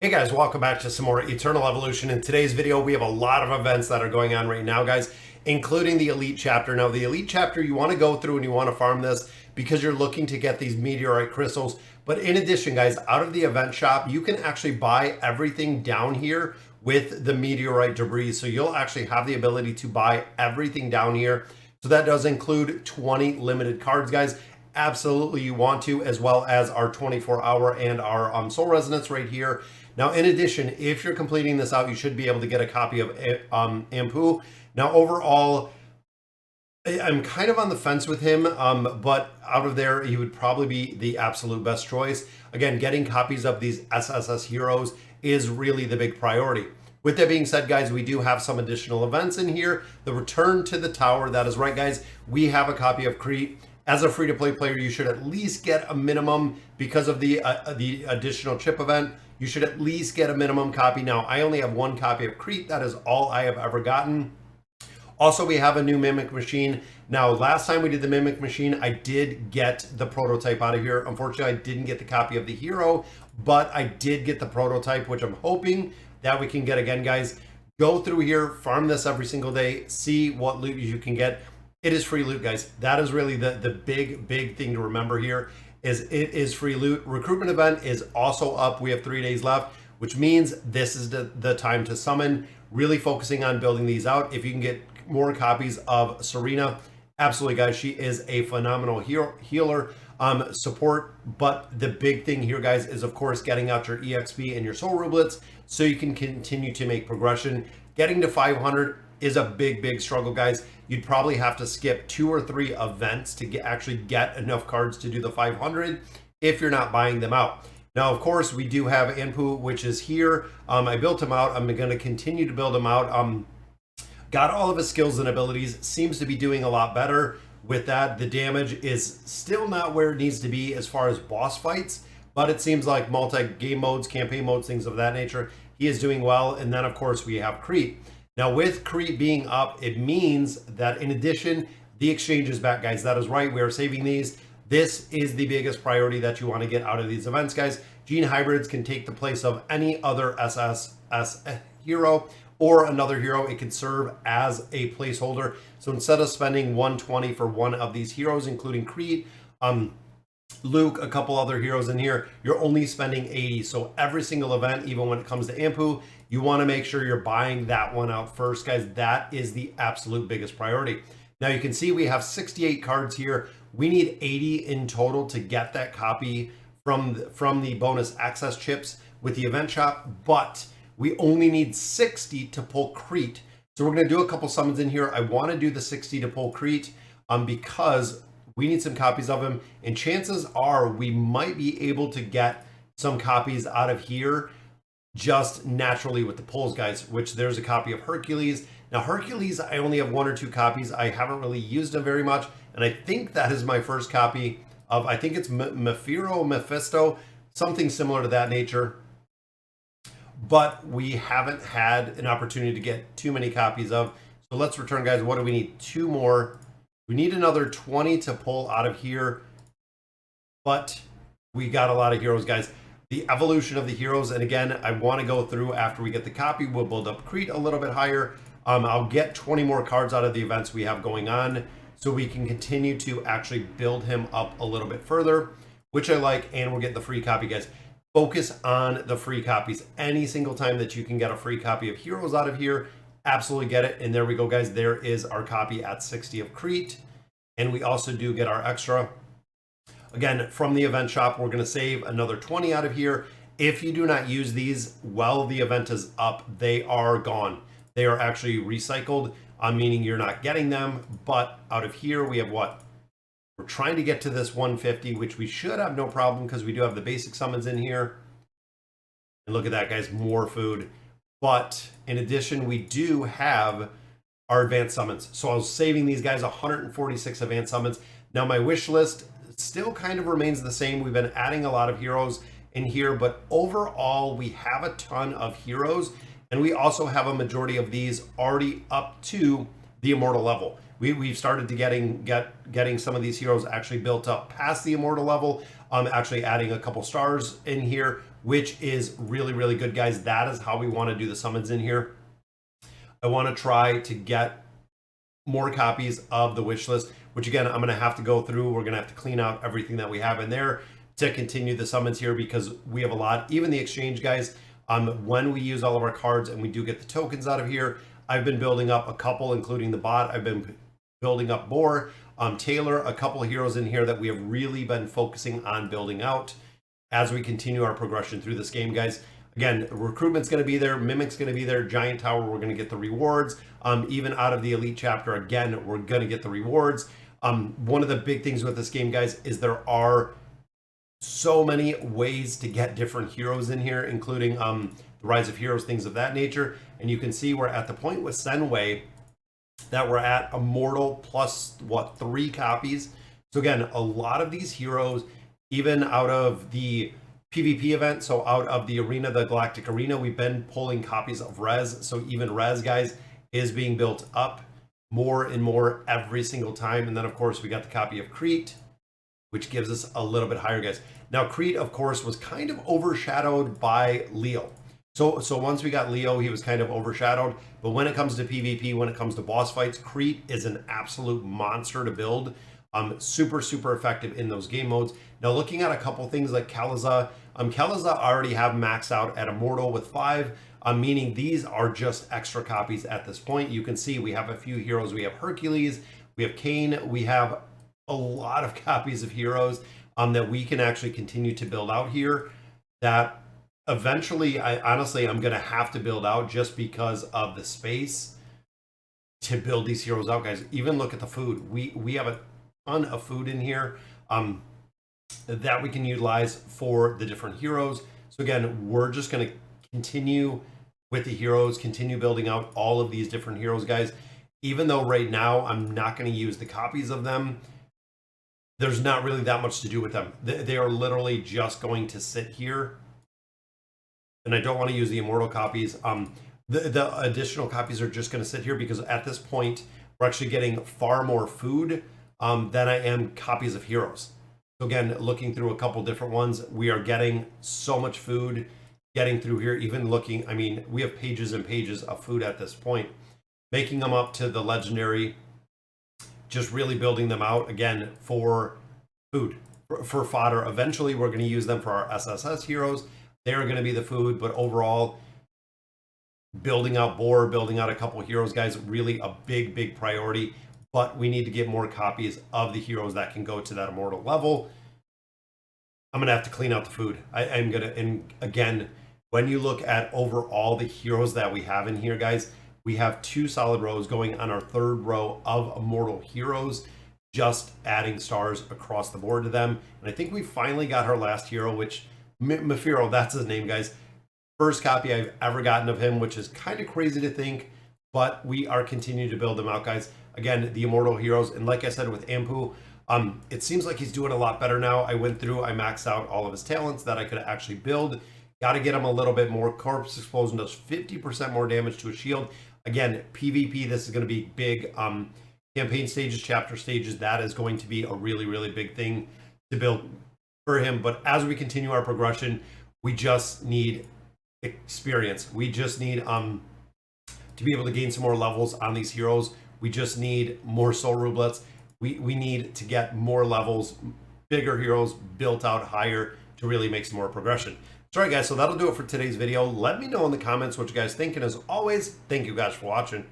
Hey guys, welcome back to some more Eternal Evolution. In today's video, we have a lot of events that are going on right now, guys, including the Elite Chapter. Now, the Elite Chapter, you want to go through and you want to farm this because you're looking to get these meteorite crystals. But in addition, guys, out of the event shop, you can actually buy everything down here with the meteorite debris. So you'll actually have the ability to buy everything down here. So that does include 20 limited cards, guys. Absolutely, you want to, as well as our 24-hour and our Soul Resonance right here. Now, in addition, if you're completing this out, you should be able to get a copy of Anpu. Now, overall, I'm kind of on the fence with him, but out of there, he would probably be the absolute best choice. Again, getting copies of these SSS heroes is really the big priority. With that being said, guys, we do have some additional events in here. The Return to the Tower, that is right, guys. We have a copy of Crete. As a free-to-play player, you should at least get a minimum because of the additional chip event. You should at least get a minimum copy. Now, I only have one copy of Crete. That is all I have ever gotten. Also, we have a new Mimic Machine. Now, last time we did the Mimic Machine, I did get the prototype out of here. Unfortunately, I didn't get the copy of the hero, but I did get the prototype, which I'm hoping that we can get again, guys. Go through here, farm this every single day, see what loot you can get. It is free loot, guys. That is really the big thing to remember here. It is free loot. Recruitment event is also up. We have 3 days left, which means this is the time to summon. Really focusing on building these out. If you can get more copies of Serena, absolutely, guys. She is a phenomenal healer support. But the big thing here, guys, is of course getting out your EXP and your soul rublets so you can continue to make progression. Getting to 500 is a big struggle, guys. You'd probably have to skip 2 or 3 events to actually get enough cards to do the 500 if you're not buying them out. Now, of course, we do have Anpu, which is here. I built him out. I'm going to continue to build him out. Got all of his skills and abilities. Seems to be doing a lot better with that. The damage is still not where it needs to be as far as boss fights, but it seems like multi-game modes, campaign modes, things of that nature, he is doing well. And then, of course, we have Crete. Now, with Crete being up, it means that in addition, the exchange is back, guys. That is right. We are saving these. This is the biggest priority that you want to get out of these events, guys. Gene hybrids can take the place of any other SSS hero or another hero. It can serve as a placeholder. So instead of spending 120 for one of these heroes, including Crete, Luke, a couple other heroes in here, you're only spending 80. So every single event, even when it comes to Anpu, you want to make sure you're buying that one out first, guys. That is the absolute biggest priority. Now you can see we have 68 cards here. We need 80 in total to get that copy from the bonus access chips with the event shop, but we only need 60 to pull Crete. So we're going to do a couple summons in here. I want to do the 60 to pull Crete because we need some copies of him, and chances are we might be able to get some copies out of here just naturally with the pulls, guys, which there's a copy of Hercules. Now, Hercules, I only have 1 or 2 copies. I haven't really used him very much, and I think that is my first copy of, I think it's Mephisto, something similar to that nature. But we haven't had an opportunity to get too many copies of. So let's return, guys. What do we need? 2 more. We need another 20 to pull out of here, but we got a lot of heroes, guys. The evolution of the heroes, and again, I want to go through after we get the copy. We'll build up Crete a little bit higher. I'll get 20 more cards out of the events we have going on so we can continue to actually build him up a little bit further, which I like, and we'll get the free copy, guys. Focus on the free copies. Any single time that you can get a free copy of heroes out of here, absolutely get it. And there we go, guys. There is our copy at 60 of Crete. And we also do get our extra. Again, from the event shop, we're going to save another 20 out of here. If you do not use these while the event is up, they are gone. They are actually recycled, meaning you're not getting them. But out of here, we have what? We're trying to get to this 150, which we should have no problem because we do have the basic summons in here. And look at that, guys, more food. But in addition, we do have our advanced summons. So I was saving these guys 146 advanced summons. Now my wish list still kind of remains the same. We've been adding a lot of heroes in here, but overall we have a ton of heroes, and we also have a majority of these already up to the immortal level. We've started to getting some of these heroes actually built up past the immortal level. Actually adding a couple stars in here, which is really, really good, guys. That is how we want to do the summons in here. I want to try to get more copies of the wish list, which again, I'm going to have to go through. We're going to have to clean out everything that we have in there to continue the summons here, because we have a lot. Even the exchange, guys, when we use all of our cards and we do get the tokens out of here, I've been building up a couple, including the bot. I've been building up Boar, Taylor, a couple of heroes in here that we have really been focusing on building out as we continue our progression through this game, guys. Again, recruitment's going to be there, Mimic's going to be there, Giant Tower, we're going to get the rewards. Even out of the Elite chapter, again, we're going to get the rewards. One of the big things with this game, guys, is there are so many ways to get different heroes in here, including the Rise of Heroes, things of that nature. And you can see we're at the point with Senway that we're at Immortal plus, what, 3 copies. So again, a lot of these heroes, even out of the PvP event, so out of the arena, the Galactic Arena, we've been pulling copies of Res. So even Res, guys, is being built up more and more every single time. And then, of course, we got the copy of Crete, which gives us a little bit higher, guys. Now, Crete, of course, was kind of overshadowed by Leo. So once we got Leo, he was kind of overshadowed. But when it comes to PvP, when it comes to boss fights, Crete is an absolute monster to build. Super, super effective in those game modes. Now, looking at a couple things like Kaliza, Kaliza already have maxed out at Immortal with 5, meaning these are just extra copies at this point. You can see we have a few heroes. We have Hercules, we have Cain, we have a lot of copies of heroes that we can actually continue to build out here, that eventually, I'm going to have to build out just because of the space to build these heroes out, guys. Even look at the food. We have a ton of food in here that we can utilize for the different heroes. So again, we're just going to continue with the heroes, continue building out all of these different heroes, guys. Even though right now I'm not going to use the copies of them, there's not really that much to do with them. They are literally just going to sit here. And I don't want to use the Immortal copies. The additional copies are just going to sit here because at this point, we're actually getting far more food than I am copies of heroes. So again, looking through a couple different ones, we are getting so much food getting through here. Even looking, I mean, we have pages and pages of food at this point. Making them up to the legendary, just really building them out again for food, for fodder. Eventually, we're going to use them for our SSS heroes. They're going to be the food, but overall, building out Boar, building out a couple heroes, guys, really a big, big priority. But we need to get more copies of the heroes that can go to that Immortal level. I'm going to have to clean out the food. I'm going to, and again, when you look at overall the heroes that we have in here, guys, we have 2 solid rows going on our 3rd row of Immortal heroes, just adding stars across the board to them. And I think we finally got our last hero, which Mefiro, that's his name, guys. First copy I've ever gotten of him, which is kind of crazy to think, but we are continuing to build them out, guys. Again, the Immortal heroes, and like I said with Ampu, it seems like he's doing a lot better now. I went through, I maxed out all of his talents that I could actually build. Got to get him a little bit more. Corpse Explosion does 50% more damage to a shield. Again, PvP, this is going to be big. Campaign stages, chapter stages, that is going to be a really, really big thing to build for him. But as we continue our progression, we just need experience. We just need to be able to gain some more levels on these heroes. We just need more soul rublets. We need to get more levels, bigger heroes built out higher to really make some more progression. So, all right, guys, so that'll do it for today's video. Let me know in the comments what you guys think. And as always, thank you guys for watching.